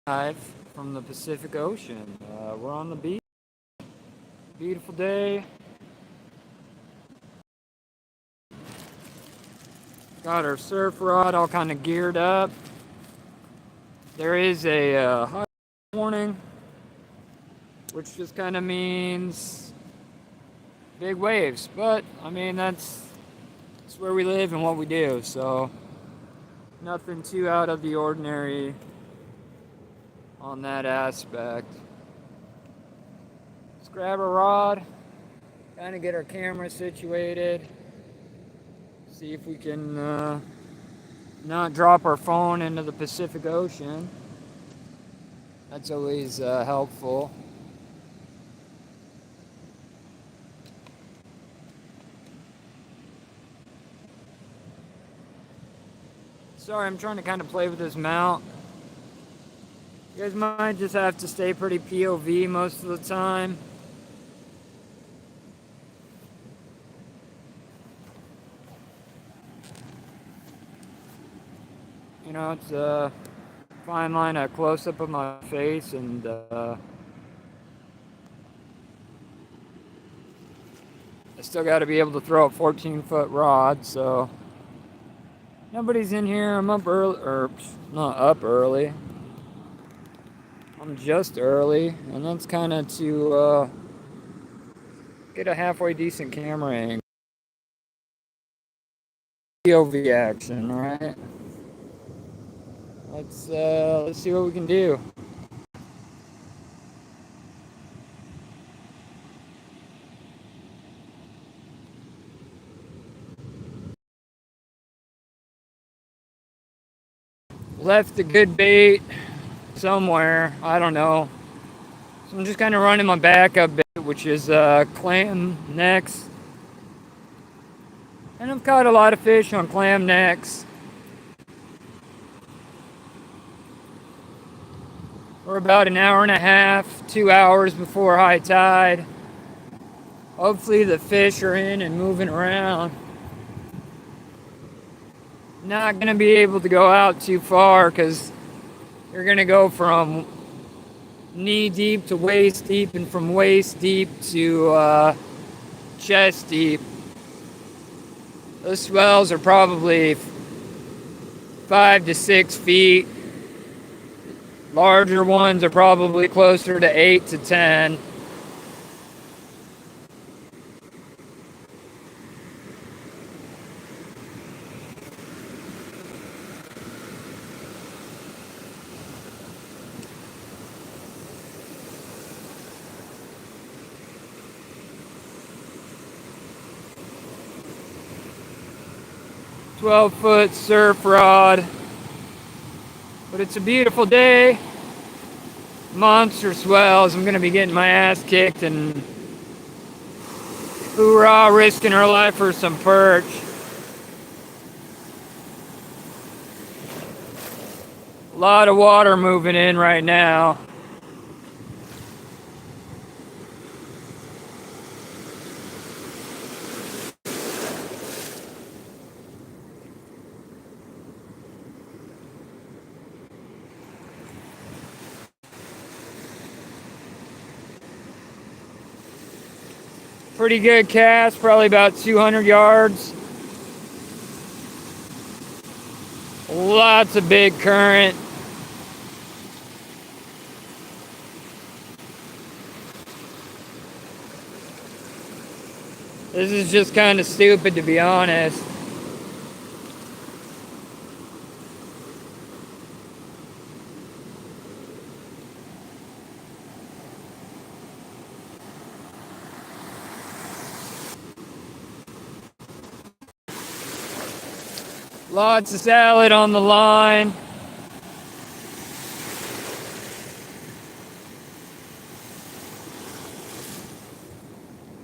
Live from the Pacific Ocean. We're on the beach. Beautiful day. Got our surf rod all kind of geared up. There is a high warning, which just kind of means big waves. But I mean that's where we live and what we do. So nothing too out of the ordinary on that aspect. Let's grab a rod, kind of get our camera situated. See if we can not drop our phone into the Pacific Ocean. That's always helpful. Sorry, I'm trying to kind of play with this mount. You guys might just have to stay pretty POV most of the time. You know, it's a fine line, a close up of my face, and I still got to be able to throw a 14-foot rod, so nobody's in here. I'm up early, or not up early. I'm just early, and that's kind of to get a halfway decent camera angle. POV action, right? Let's see what we can do. Left a good bait somewhere. I don't know. So I'm just kind of running my backup bait, which is clam necks. And I've caught a lot of fish on clam necks. We're about an hour and a half, 2 hours before high tide. Hopefully the fish are in and moving around. Not going to be able to go out too far because you're going to go from knee deep to waist deep and from waist deep to chest deep. Those swells are probably 5 to 6 feet. Larger ones are probably closer to 8 to 10. 12-foot surf rod. But it's a beautiful day. Monster swells. I'm going to be getting my ass kicked and hoorah, risking her life for some perch. A lot of water moving in right now. Pretty good cast, probably about 200 yards. Lots of big current. This is just kind of stupid, to be honest. Lots of salad on the line.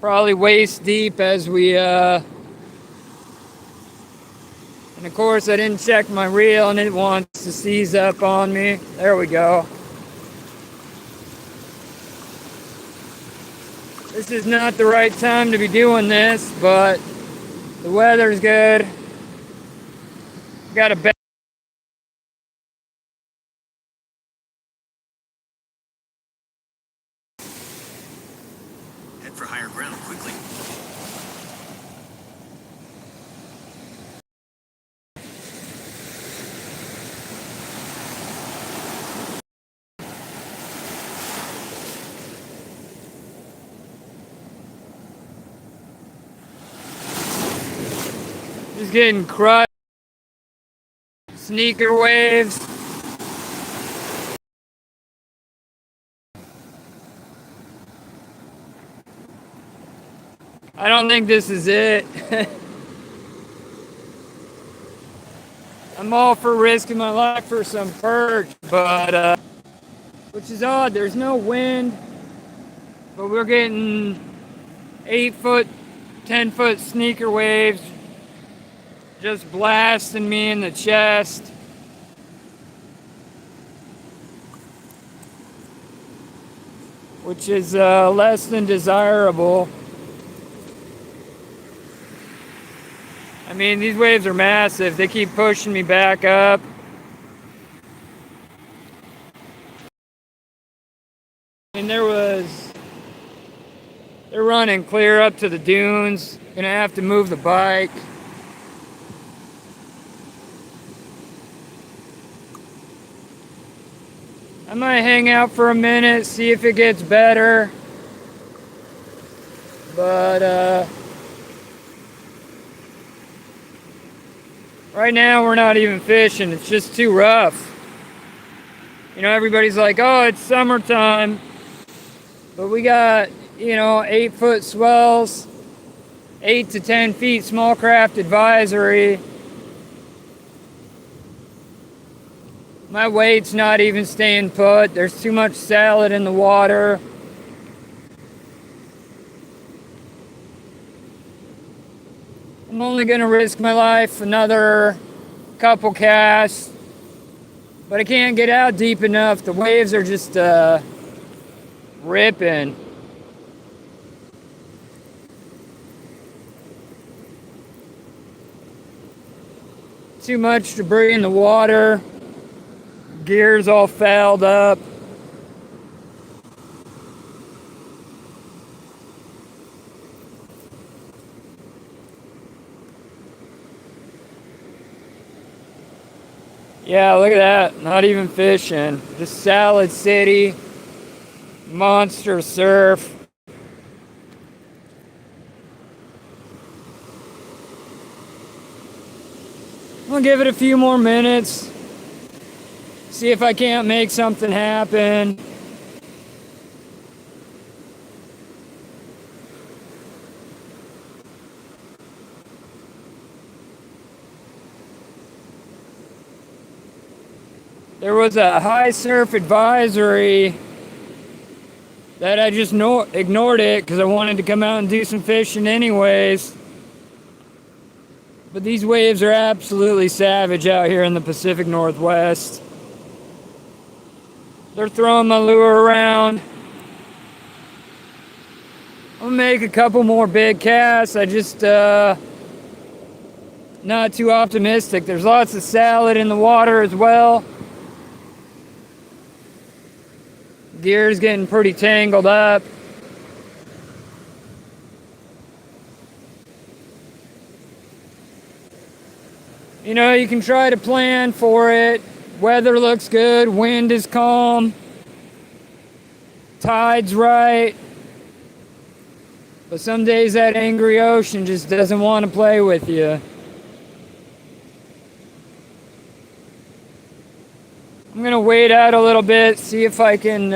Probably waist deep as we and of course I didn't check my reel and it wants to seize up on me. There we go. This is not the right time to be doing this, but the weather's good. Got a for higher ground quickly. Just getting crushed. Sneaker waves. I don't think this is it. I'm all for risking my life for some perch, but which is odd. There's no wind, but we're getting 8-foot, 10-foot sneaker waves just blasting me in the chest. Which is less than desirable. I mean, these waves are massive. They keep pushing me back up. And they're running clear up to the dunes. Gonna have to move the bike. I might hang out for a minute, see if it gets better. But right now we're not even fishing. It's just too rough. You know, everybody's like, oh, it's summertime. But we got, 8-foot swells, 8 to 10 feet small craft advisory. My weight's not even staying put. There's too much salad in the water. I'm only gonna risk my life another couple casts, but I can't get out deep enough. The waves are just ripping. Too much debris in the water. Gear's all fouled up. Yeah, look at that. Not even fishing. Just Salad City. Monster surf. I'm gonna give it a few more minutes. See if I can't make something happen. There was a high surf advisory that I just ignored it because I wanted to come out and do some fishing anyways. But these waves are absolutely savage out here in the Pacific Northwest. They're throwing my lure around. I'm gonna make a couple more big casts. I just not too optimistic. There's lots of salad in the water as well. Gear's getting pretty tangled up. You can try to plan for it. Weather looks good, wind is calm, tide's right. But some days that angry ocean just doesn't want to play with you. I'm gonna wait out a little bit, see if I can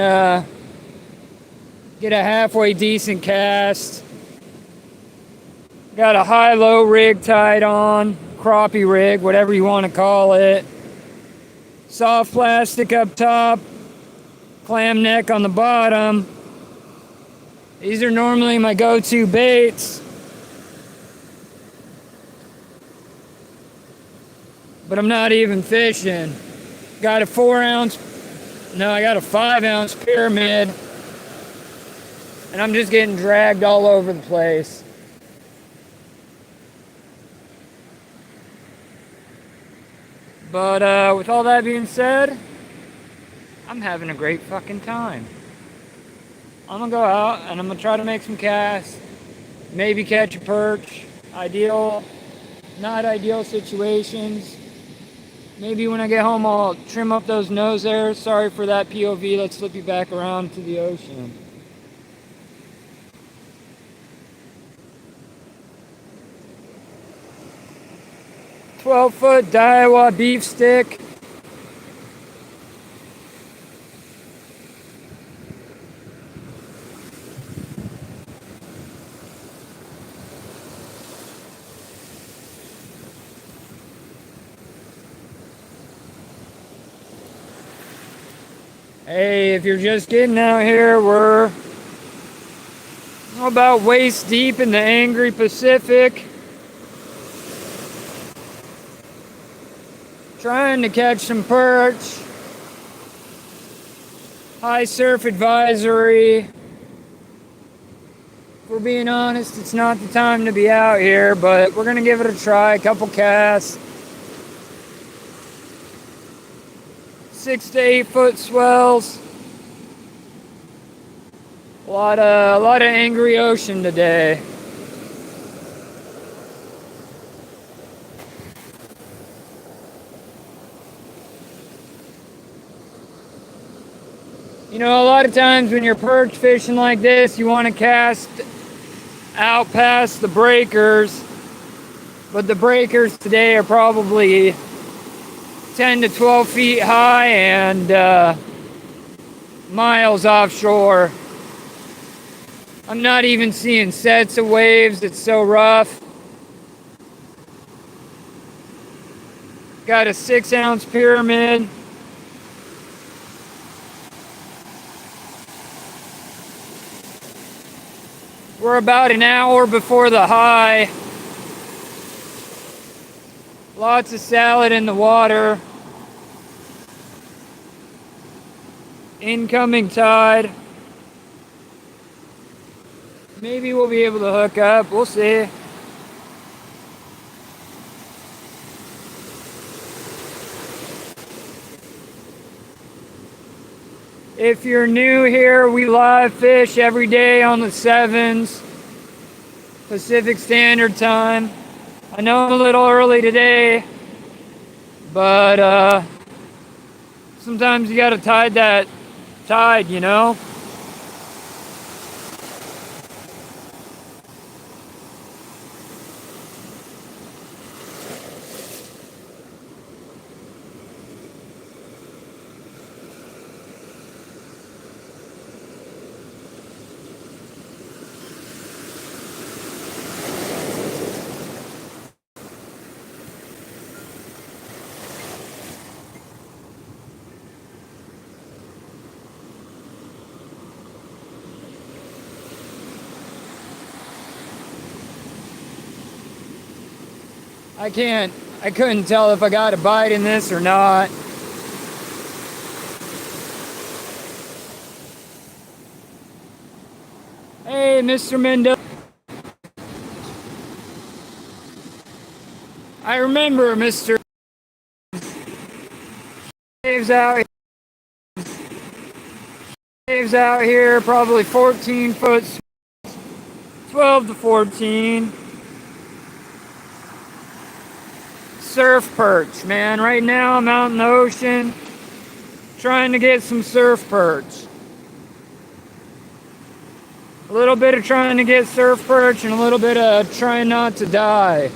get a halfway decent cast. Got a high-low rig tied on, crappie rig, whatever you want to call it. Soft plastic up top, clam neck on the bottom. These are normally my go-to baits. But I'm not even fishing. Got a 5-ounce pyramid. And I'm just getting dragged all over the place. But with all that being said, I'm having a great fucking time. I'm gonna go out and I'm gonna try to make some casts, maybe catch a perch. Ideal, not ideal situations. Maybe when I get home I'll trim up those nose hairs. Sorry for that POV, let's flip you back around to the ocean. "12-foot Daiwa beef stick." Hey, if you're just getting out here, we're about waist deep in the angry Pacific. Trying to catch some perch. High surf advisory. If we're being honest, it's not the time to be out here, but we're gonna give it a try. A couple casts. 6 to 8 foot swells. A lot of angry ocean today. You know, a lot of times when you're perch fishing like this, you want to cast out past the breakers, but the breakers today are probably 10 to 12 feet high and miles offshore. I'm not even seeing sets of waves, it's so rough. Got a 6-ounce pyramid. We're about an hour before the high. Lots of salad in the water. Incoming tide. Maybe we'll be able to hook up. We'll see. If you're new here, we live fish every day on the 7s, Pacific Standard Time. I know I'm a little early today, but sometimes you gotta tide that tide, you know? I couldn't tell if I got a bite in this or not. Hey, Mr. Mendoza. I remember Mr. Waves out here, probably 14 foot, 12 to 14. Surf perch, man. Right now I'm out in the ocean trying to get some surf perch. A little bit of trying to get surf perch and a little bit of trying not to die.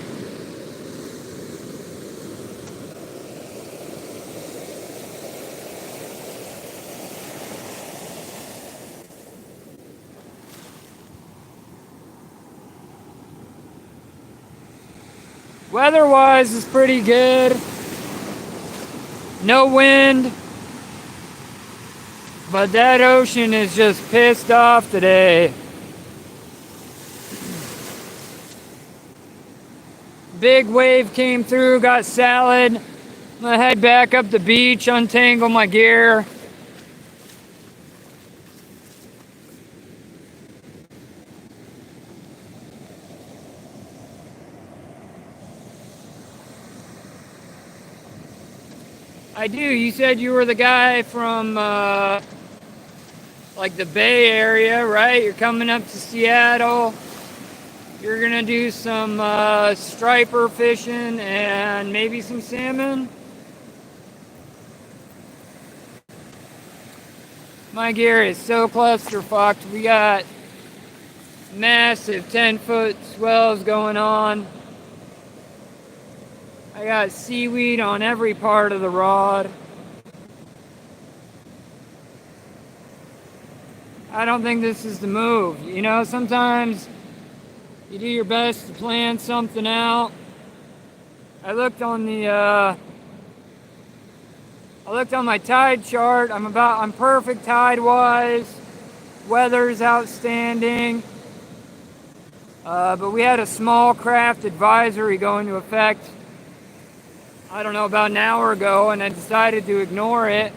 Weather-wise is pretty good. No wind. But that ocean is just pissed off today. Big wave came through, got salad. I'm gonna head back up the beach, untangle my gear. I do. You said you were the guy from like the Bay Area, right? You're coming up to Seattle. You're gonna do some striper fishing and maybe some salmon. My gear is so clusterfucked. We got massive 10-foot swells going on. I got seaweed on every part of the rod. I don't think this is the move. You know, sometimes you do your best to plan something out. I looked on my tide chart. I'm perfect tide-wise. Weather's outstanding. But we had a small craft advisory go into effect, I don't know, about an hour ago, and I decided to ignore it.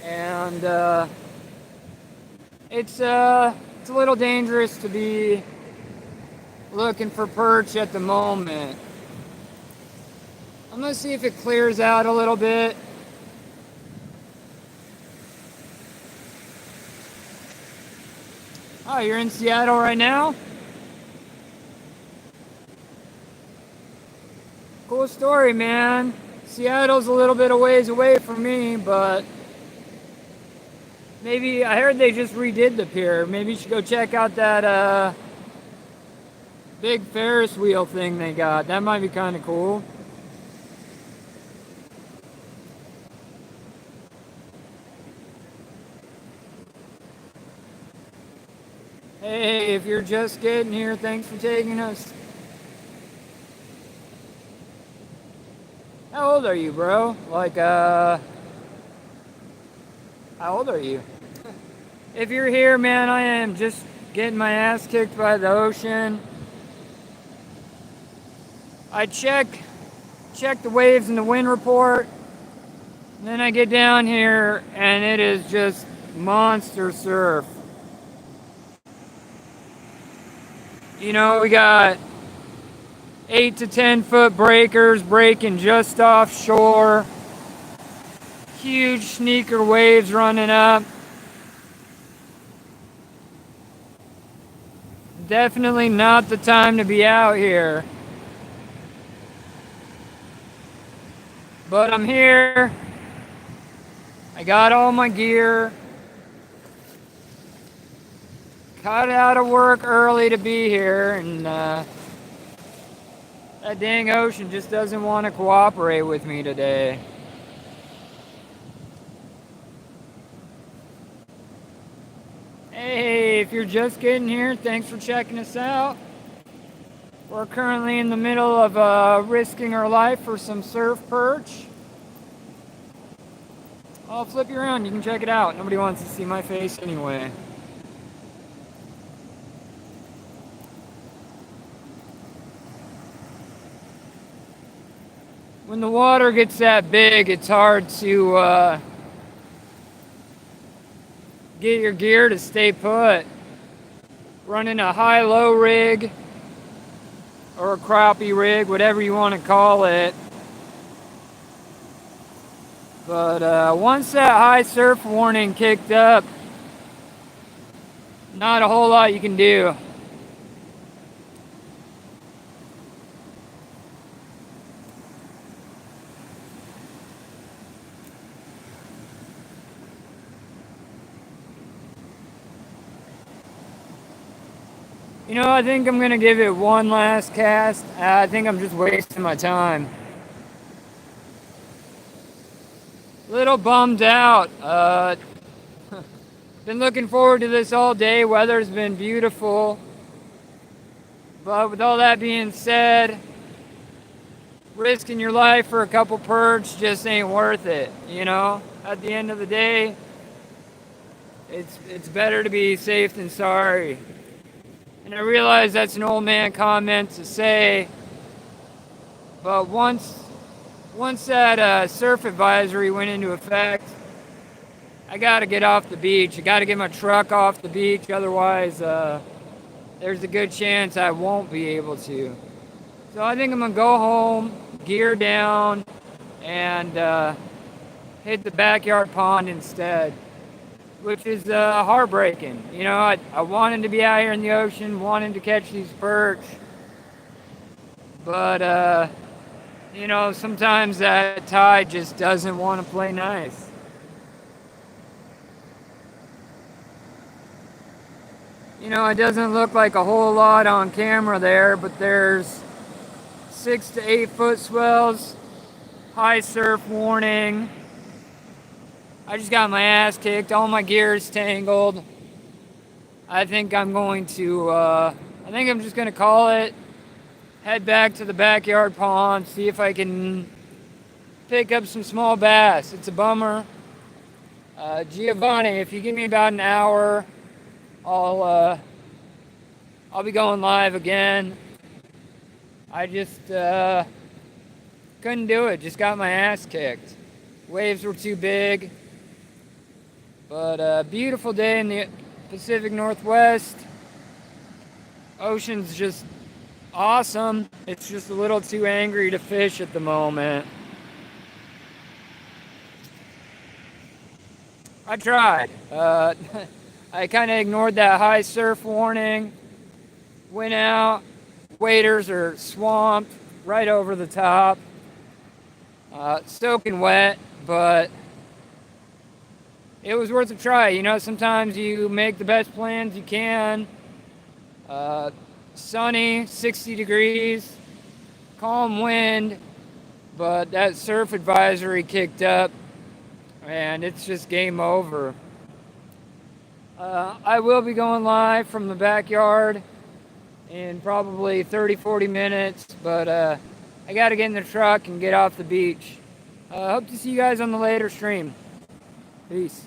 And it's a little dangerous to be looking for perch at the moment. I'm gonna see if it clears out a little bit. Oh, you're in Seattle right now? Cool story, man. Seattle's a little bit of ways away from me, but maybe I heard they just redid the pier. Maybe you should go check out that big Ferris wheel thing they got. That might be kind of cool. Hey, if you're just getting here, thanks for taking us. How old are you, bro? Like, how old are you? If you're here, man, I am just getting my ass kicked by the ocean. I check the waves and the wind report. And then I get down here and it is just monster surf. You know, we got 8 to 10 foot breakers breaking just offshore. Huge sneaker waves running up. Definitely not the time to be out here. But I'm here. I got all my gear. Got out of work early to be here, and that dang ocean just doesn't want to cooperate with me today. Hey, if you're just getting here, thanks for checking us out. We're currently in the middle of risking our life for some surf perch. I'll flip you around, you can check it out. Nobody wants to see my face anyway. When the water gets that big, it's hard to get your gear to stay put. Running a high-low rig or a crappie rig, whatever you want to call it. But once that high surf warning kicked up, not a whole lot you can do. You know, I think I'm gonna give it one last cast. I think I'm just wasting my time. Little bummed out. Been looking forward to this all day. Weather's been beautiful. But with all that being said, risking your life for a couple perch just ain't worth it, you know? At the end of the day, it's better to be safe than sorry. And I realize that's an old man comment to say, but once that surf advisory went into effect, I gotta get off the beach. I gotta get my truck off the beach, otherwise there's a good chance I won't be able to. So I think I'm gonna go home, gear down, and hit the backyard pond instead. which is heartbreaking. You know, I wanted to be out here in the ocean, wanted to catch these perch, but you know, sometimes that tide just doesn't want to play nice. You know, it doesn't look like a whole lot on camera there, but there's 6 to 8 foot swells, high surf warning. I just got my ass kicked, all my gear is tangled. I think I'm just gonna call it, head back to the backyard pond, see if I can pick up some small bass. It's a bummer. Giovanni, if you give me about an hour, I'll be going live again. I just couldn't do it. Just got my ass kicked. Waves were too big. But beautiful day in the Pacific Northwest. Ocean's just awesome. It's just a little too angry to fish at the moment. I tried. I kind of ignored that high surf warning. Went out. Waders are swamped right over the top. Soaking wet, but it was worth a try. You know, sometimes you make the best plans you can. Sunny, 60 degrees, calm wind, but that surf advisory kicked up, and it's just game over. I will be going live from the backyard in probably 30-40 minutes, but I got to get in the truck and get off the beach. Hope to see you guys on the later stream. Peace.